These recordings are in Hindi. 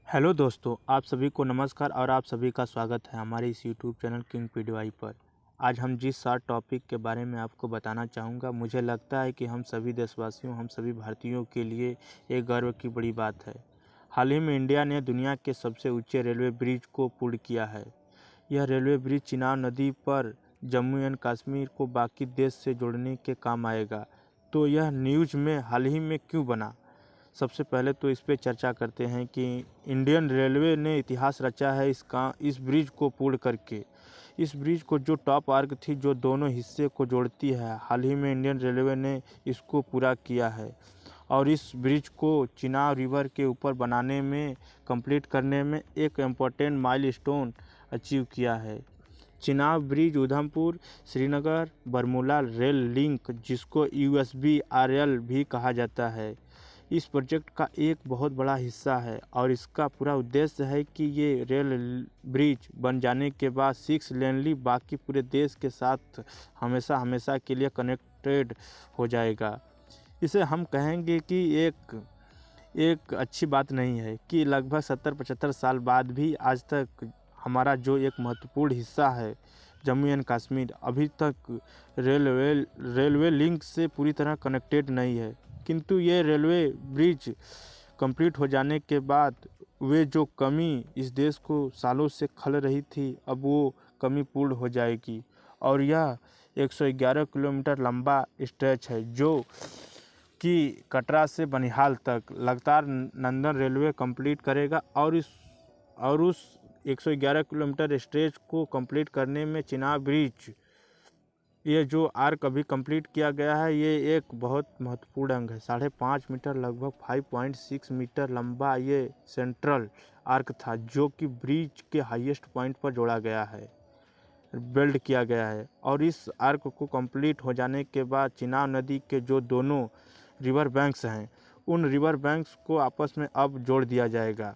हेलो दोस्तों, आप सभी को नमस्कार और आप सभी का स्वागत है हमारे इस यूट्यूब चैनल किंग पीडीवाई पर। आज हम जिस शॉर्ट टॉपिक के बारे में आपको बताना चाहूँगा, मुझे लगता है कि हम सभी देशवासियों, हम सभी भारतीयों के लिए एक गर्व की बड़ी बात है। हाल ही में इंडिया ने दुनिया के सबसे ऊंचे रेलवे ब्रिज को पूर्ण किया है। यह रेलवे ब्रिज चिनाब नदी पर जम्मू एंड कश्मीर को बाकी देश से जोड़ने के काम आएगा। तो यह न्यूज़ में हाल ही में क्यों बना? सबसे पहले तो इस पे चर्चा करते हैं कि इंडियन रेलवे ने इतिहास रचा है इस ब्रिज को पूर्ण करके। इस ब्रिज को जो टॉप आर्क थी जो दोनों हिस्से को जोड़ती है, हाल ही में इंडियन रेलवे ने इसको पूरा किया है और इस ब्रिज को चिनाब रिवर के ऊपर बनाने में कंप्लीट करने में एक इम्पोर्टेंट माइलस्टोन अचीव किया है। Chenab bridge Udhampur Srinagar Baramulla rail link, जिसको USBRL भी कहा जाता है, इस प्रोजेक्ट का एक बहुत बड़ा हिस्सा है और इसका पूरा उद्देश्य है कि ये रेल ब्रिज बन जाने के बाद 6 लेनली बाकी पूरे देश के साथ हमेशा हमेशा के लिए कनेक्टेड हो जाएगा। इसे हम कहेंगे कि एक अच्छी बात नहीं है कि लगभग 70-75 साल बाद भी आज तक हमारा जो एक महत्वपूर्ण हिस्सा है जम्मू एंड कश्मीर, अभी तक रेलवे लिंक से पूरी तरह कनेक्टेड नहीं है। किंतु ये रेलवे ब्रिज कंप्लीट हो जाने के बाद वे जो कमी इस देश को सालों से खल रही थी, अब वो कमी पूर्ण हो जाएगी और यह 111 किलोमीटर लंबा स्ट्रेच है जो कि कटरा से बनिहाल तक लगातार नंदन रेलवे कंप्लीट करेगा और उस 111 किलोमीटर स्ट्रेच को कंप्लीट करने में चिनाब ब्रिज, ये जो आर्क अभी कंप्लीट किया गया है, ये एक बहुत महत्वपूर्ण अंग है। 5.5 मीटर लगभग 5.6 मीटर लंबा ये सेंट्रल आर्क था जो कि ब्रिज के हाईएस्ट पॉइंट पर जोड़ा गया है, बिल्ड किया गया है। और इस आर्क को कंप्लीट हो जाने के बाद चिनाब नदी के जो दोनों रिवर बैंक्स हैं, उन रिवर बैंक्स को आपस में अब जोड़ दिया जाएगा।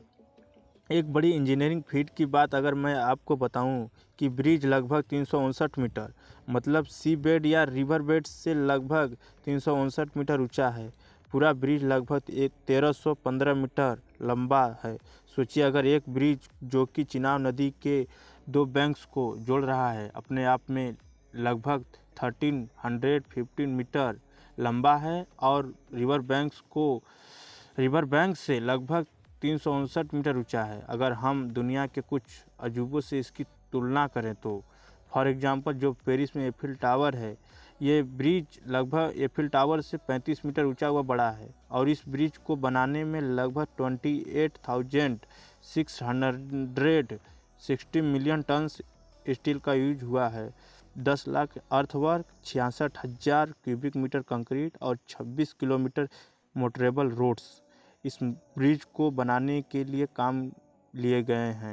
एक बड़ी इंजीनियरिंग फीट की बात अगर मैं आपको बताऊं कि ब्रिज लगभग 359 मीटर, मतलब सी बेड या रिवर बेड से लगभग 359 मीटर ऊंचा है। पूरा ब्रिज लगभग 1315 मीटर लंबा है। सोचिए, अगर एक ब्रिज जो कि चिनाब नदी के दो बैंक्स को जोड़ रहा है, अपने आप में लगभग 1315 मीटर लंबा है और रिवर बैंक से लगभग 359 मीटर ऊंचा है। अगर हम दुनिया के कुछ अजूबों से इसकी तुलना करें तो फॉर एग्जांपल जो पेरिस में एफिल टावर है, ये ब्रिज लगभग एफिल टावर से 35 मीटर ऊंचा व बड़ा है और इस ब्रिज को बनाने में लगभग 28,660 मिलियन टन स्टील का यूज हुआ है। 10 lakh earthwork, 66,000 cubic metre concrete और 26 किलोमीटर मोटरेबल रोड्स इस ब्रिज को बनाने के लिए काम लिए गए हैं।